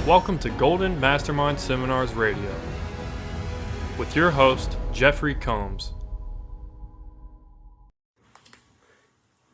Welcome to Golden Mastermind Seminars Radio with your host, Jeffrey Combs.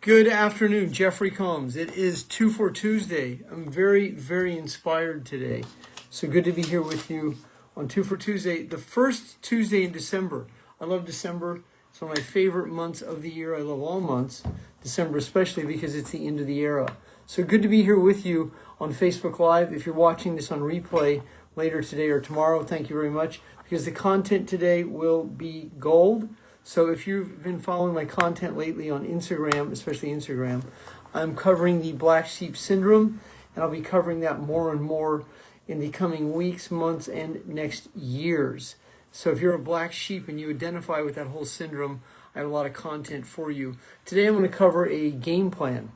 Good afternoon, Jeffrey Combs. It is 2 for Tuesday. I'm very inspired today. So good to be here with you on 2 for Tuesday, the first Tuesday in December. I love December. It's one of my favorite months of the year. I love all months, December especially because it's the end of the era. So good to be here with you on Facebook Live. If you're watching this on replay later today or tomorrow, thank you very much, because the content today will be gold. So if you've been following my content lately on Instagram, especially Instagram, I'm covering the black sheep syndrome, and I'll be covering that more and more in the coming weeks, months, and next years. So if you're a black sheep and you identify with that whole syndrome, I have a lot of content for you. Today I'm going to cover a game plan.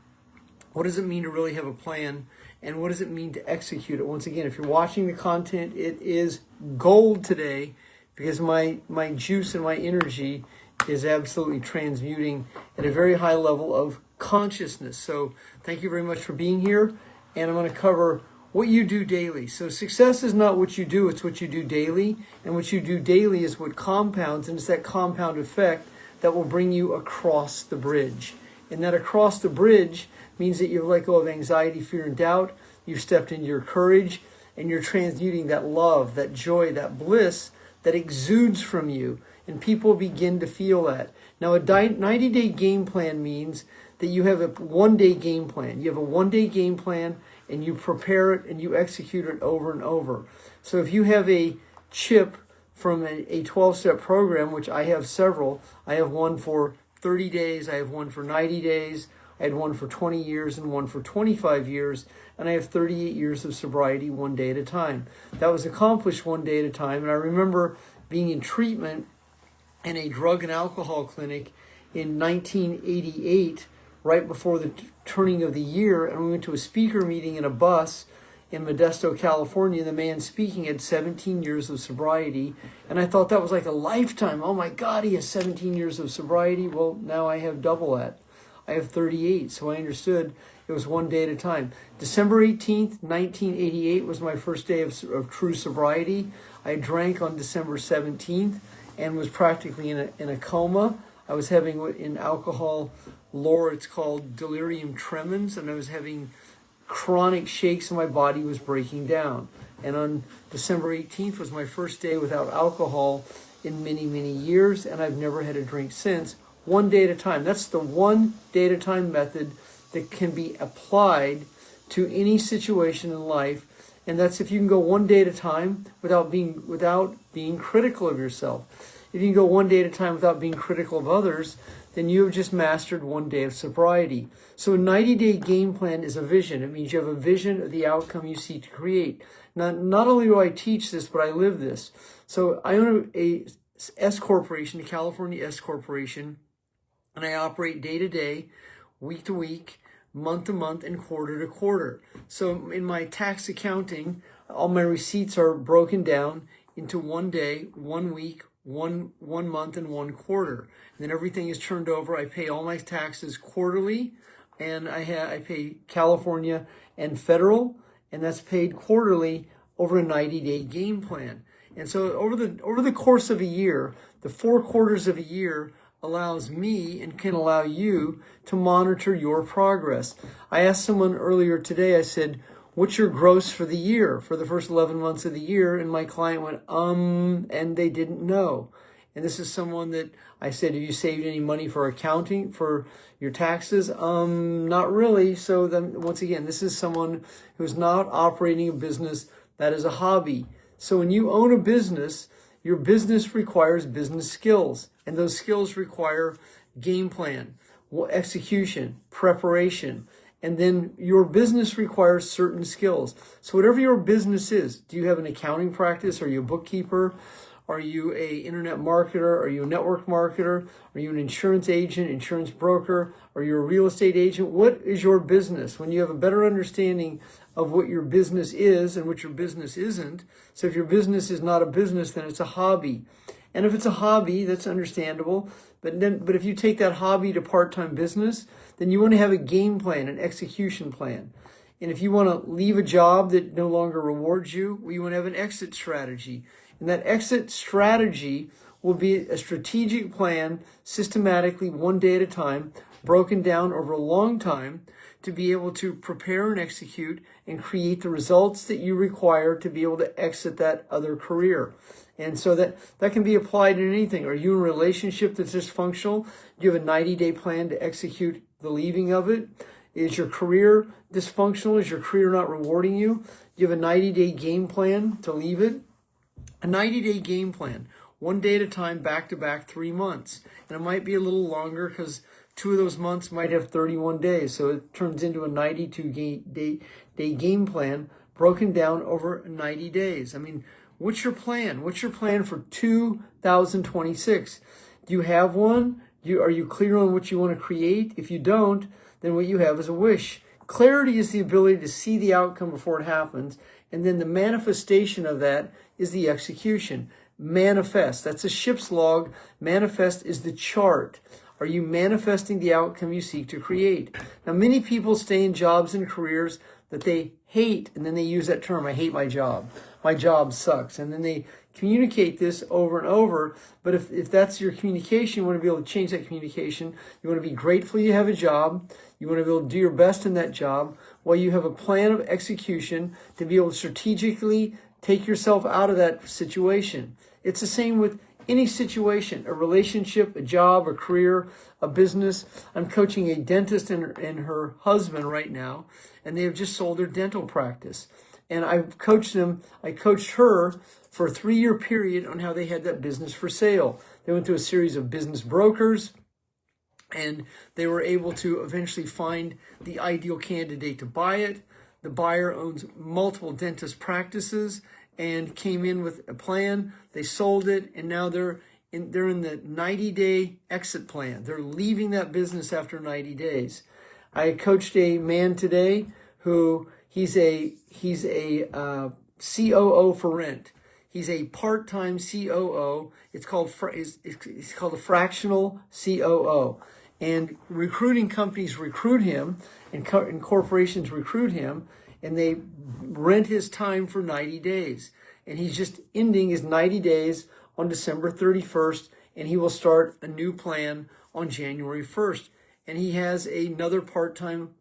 What does it mean to really have a plan, and what does it mean to execute it? Once again, if you're watching the content, it is gold today because my juice and my energy is absolutely transmuting at a very high level of consciousness. So thank you very much for being here, and I'm going to cover what you do daily. So success is not what you do, it's what you do daily, and what you do daily is what compounds, and it's that compound effect that will bring you across the bridge. And that across the bridge means that you've let go of anxiety, fear, and doubt. You've stepped into your courage, and you're transmuting that love, that joy, that bliss that exudes from you. And people begin to feel that. Now, a 90-day game plan means that you have a one-day game plan. You have a one-day game plan, and you prepare it, and you execute it over and over. So if you have a chip from a 12-step program, which I have several, I have one for 30 days, I have one for 90 days, I had one for 20 years and one for 25 years, and I have 38 years of sobriety one day at a time. That was accomplished one day at a time, and I remember being in treatment in a drug and alcohol clinic in 1988, right before the turning of the year, and we went to a speaker meeting in a bus in Modesto, California. The man speaking had 17 years of sobriety, and I thought that was like a lifetime. Oh my God, he has 17 years of sobriety. Well, now I have double that. I have 38, so I understood it was one day at a time. December 18th, 1988 was my first day of true sobriety. I drank on December 17th and was practically in a coma. I was having what in alcohol lore it's called delirium tremens, and I was having chronic shakes and my body was breaking down. And on December 18th was my first day without alcohol in many years, and I've never had a drink since. One day at a time. That's the one day at a time method that can be applied to any situation in life. And that's if you can go one day at a time without being critical of yourself. If you can go one day at a time without being critical of others, then you have just mastered one day of sobriety. So a 90-day game plan is a vision. It means you have a vision of the outcome you seek to create. Now, not only do I teach this, but I live this. So I own a S corporation, a California S corporation, and I operate day to day, week to week, month to month, and quarter to quarter. So in my tax accounting, all my receipts are broken down into 1 day, 1 week, one month, and 1 quarter. And then everything is turned over. I pay all my taxes quarterly, and I pay California and federal, and that's paid quarterly over a 90-day game plan. And so over the course of a year, the 4 quarters of a year allows me and can allow you to monitor your progress. I asked someone earlier today, I said, what's your gross for the year, for the first 11 months of the year? And my client went, and they didn't know. And this is someone that I said, have you saved any money for accounting, for your taxes? Not really. So then once again, this is someone who's not operating a business that is a hobby. So when you own a business, your business requires business skills, and those skills require game plan, execution, preparation, and then your business requires certain skills. So whatever your business is, do you have an accounting practice? Are you a bookkeeper? Are you a internet marketer? Are you a network marketer? Are you an insurance agent, insurance broker? Are you a real estate agent? What is your business? When you have a better understanding of what your business is and what your business isn't. So if your business is not a business, then it's a hobby. And if it's a hobby, that's understandable. But if you take that hobby to part-time business, then you want to have a game plan, an execution plan. And if you want to leave a job that no longer rewards you, well, you want to have an exit strategy. And that exit strategy will be a strategic plan, systematically, one day at a time, broken down over a long time, to be able to prepare and execute and create the results that you require to be able to exit that other career. And so that can be applied in anything. Are you in a relationship that's dysfunctional? Do you have a 90-day plan to execute the leaving of it? Is your career dysfunctional? Is your career not rewarding you? Do you have a 90-day game plan to leave it? A 90-day game plan, one day at a time, back to back, 3 months. And it might be a little longer because 2 of those months might have 31 days. So it turns into a 92-day game plan broken down over 90 days. I mean, what's your plan? What's your plan for 2026? Do you have one? Are you clear on what you want to create? If you don't, then what you have is a wish. Clarity is the ability to see the outcome before it happens. And then the manifestation of that is the execution. Manifest. That's a ship's log. Manifest is the chart. Are you manifesting the outcome you seek to create? Now, many people stay in jobs and careers that they hate, and then they use that term, I hate my job. My job sucks. And then they communicate this over and over. But if that's your communication, you want to be able to change that communication. You want to be grateful you have a job. You want to be able to do your best in that job while you have a plan of execution to be able to strategically take yourself out of that situation. It's the same with any situation, a relationship, a job, a career, a business. I'm coaching a dentist and her husband right now, and they have just sold their dental practice. And I coached her for a 3-year period on how they had that business for sale. They went through a series of business brokers, and they were able to eventually find the ideal candidate to buy it. The buyer owns multiple dentist practices and came in with a plan. They sold it, and now they're in the 90-day exit plan. They're leaving that business after 90 days. I coached a man today who he's a COO for rent. He's a part-time COO. It's called a fractional COO. And recruiting companies recruit him, and corporations recruit him, and they rent his time for 90 days. And he's just ending his 90 days on December 31st, and he will start a new plan on January 1st. And he has another part-time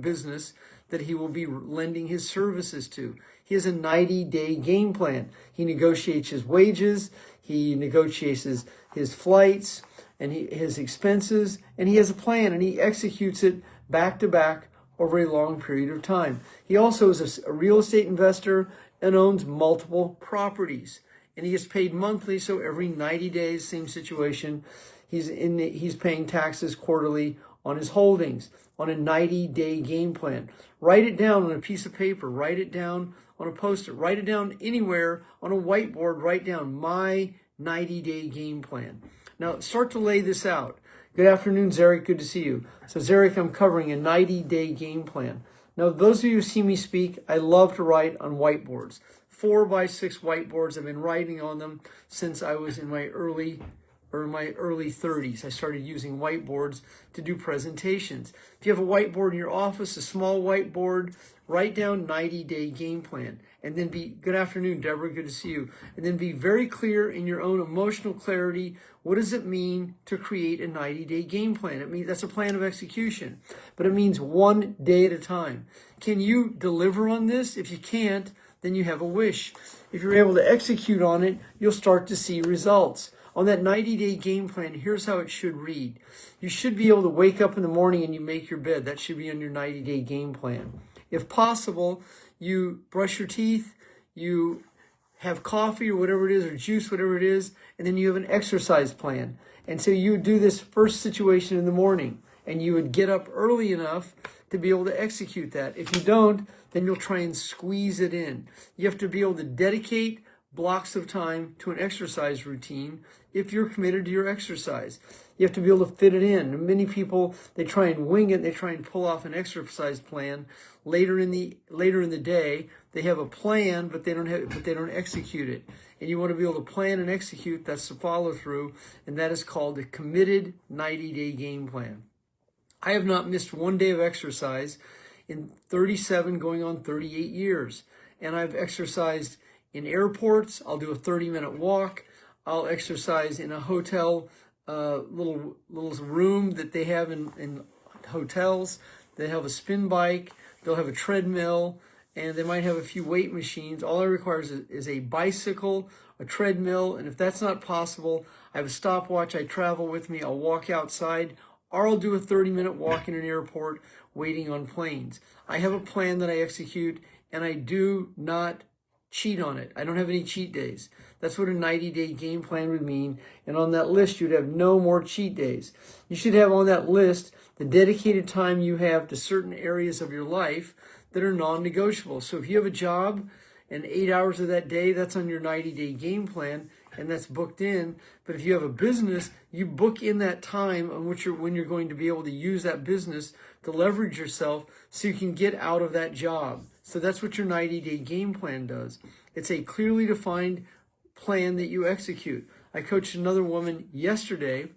business that he will be lending his services to. He has a 90-day game plan. He negotiates his wages, he negotiates his flights, and his expenses, and he has a plan, and he executes it back to back over a long period of time. He also is a real estate investor and owns multiple properties, and he gets paid monthly. So every 90 days, same situation, he's paying taxes quarterly on his holdings on a 90-day game plan. Write it down on a piece of paper. Write it down on a post-it. Write it down anywhere on a whiteboard. Write down my 90-day game plan. Now, start to lay this out. Good afternoon, Zarek. Good to see you. So, Zarek, I'm covering a 90-day game plan. Now, those of you who see me speak, I love to write on whiteboards. 4x6 whiteboards. I've been writing on them since I was in my early 30s. I started using whiteboards to do presentations. If you have a whiteboard in your office, a small whiteboard, write down 90-day game plan. And then good afternoon, Deborah, good to see you. And then be very clear in your own emotional clarity. What does it mean to create a 90-day game plan? It means that's a plan of execution, but it means one day at a time. Can you deliver on this? If you can't, then you have a wish. If you're able to execute on it, you'll start to see results. On that 90-day game plan, here's how it should read. You should be able to wake up in the morning and you make your bed. That should be on your 90-day game plan. If possible, you brush your teeth, you have coffee or whatever it is, or juice, whatever it is, and then you have an exercise plan. And so you would do this first situation in the morning, and you would get up early enough to be able to execute that. If you don't, then you'll try and squeeze it in. You have to be able to dedicate blocks of time to an exercise routine if you're committed to your exercise. You have to be able to fit it in. Many people, they try and wing it. They try and pull off an exercise plan later in the day. They have a plan, but they don't execute it. And you want to be able to plan and execute. That's the follow through, and that is called a committed 90-day game plan. I have not missed one day of exercise in 37 going on 38 years. And I've exercised in airports. I'll do a 30-minute walk. I'll exercise in a hotel little room that they have in hotels. They have a spin bike. They'll have a treadmill, and they might have a few weight machines. All I require is a bicycle, a treadmill, and if that's not possible, I have a stopwatch I travel with me. I'll walk outside, or I'll do a 30-minute walk in an airport waiting on planes. I have a plan that I execute, and I do not cheat on it. I don't have any cheat days. That's what a 90-day game plan would mean. And on that list, you'd have no more cheat days. You should have on that list the dedicated time you have to certain areas of your life that are non-negotiable. So if you have a job and 8 hours of that day, that's on your 90-day game plan, and that's booked in. But if you have a business, you book in that time on which when you're going to be able to use that business to leverage yourself so you can get out of that job. So that's what your 90-day game plan does. It's a clearly defined plan that you execute. I coached another woman yesterday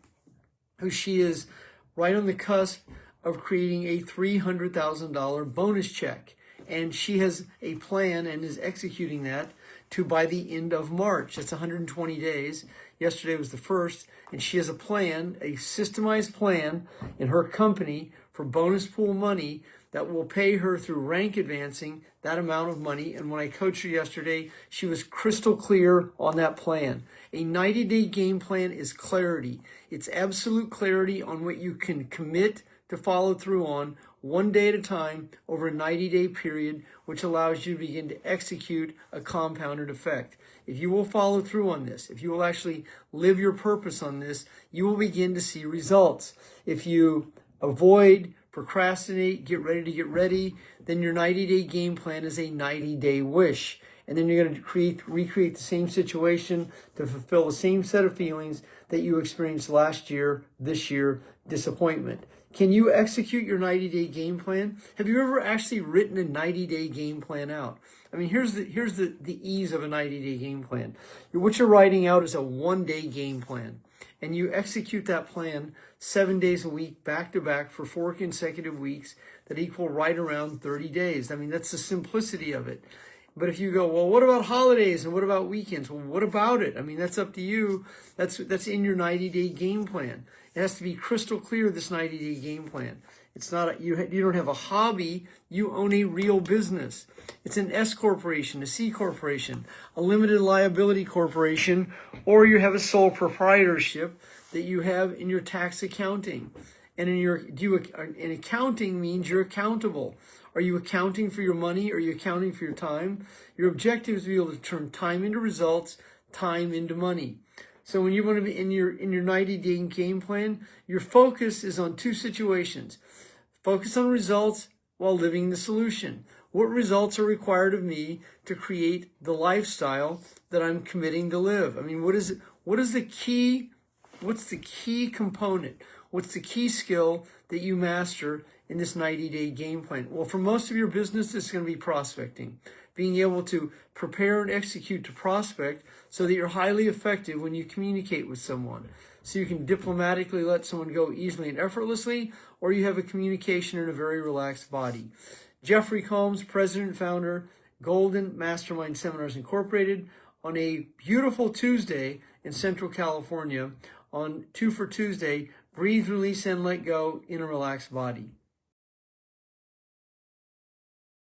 who she is right on the cusp of creating a $300,000 bonus check. And she has a plan and is executing that to by the end of March. That's 120 days. Yesterday was the first. And she has a plan, a systemized plan in her company for bonus pool money that will pay her through rank advancing that amount of money. And when I coached her yesterday, she was crystal clear on that plan. A 90-day game plan is clarity. It's absolute clarity on what you can commit to follow through on one day at a time over a 90-day period, which allows you to begin to execute a compounded effect. If you will follow through on this, if you will actually live your purpose on this, you will begin to see results. If you avoid, procrastinate, get ready, then your 90-day game plan is a 90-day wish. And then you're going to recreate the same situation to fulfill the same set of feelings that you experienced last year, this year, disappointment. Can you execute your 90-day game plan? Have you ever actually written a 90-day game plan out? I mean, here's the ease of a 90-day game plan. What you're writing out is a one-day game plan. And you execute that plan 7 days a week, back to back for 4 consecutive weeks that equal right around 30 days. I mean, that's the simplicity of it. But if you go, well, what about holidays and what about weekends? Well, what about it? I mean, that's up to you. That's in your 90-day game plan. It has to be crystal clear, this 90-day game plan. It's not you don't have a hobby. You own a real business. It's an S corporation, a C corporation, a limited liability corporation, or you have a sole proprietorship that you have in your tax accounting. And in accounting means you're accountable. Are you accounting for your money? Are you accounting for your time? Your objective is to be able to turn time into results, time into money. So when you want to be in your 90-day game plan, your focus is on 2 situations. Focus on results while living the solution. What results are required of me to create the lifestyle that I'm committing to live? I mean, what's the key component? What's the key skill that you master in this 90-day game plan? Well, for most of your business, it's going to be prospecting. Being able to prepare and execute to prospect so that you're highly effective when you communicate with someone. So you can diplomatically let someone go easily and effortlessly, or you have a communication in a very relaxed body. Jeffery Combs, president and founder, Golden Mastermind Seminars Incorporated, on a beautiful Tuesday in Central California, on 2 for Tuesday, breathe, release, and let go in a relaxed body.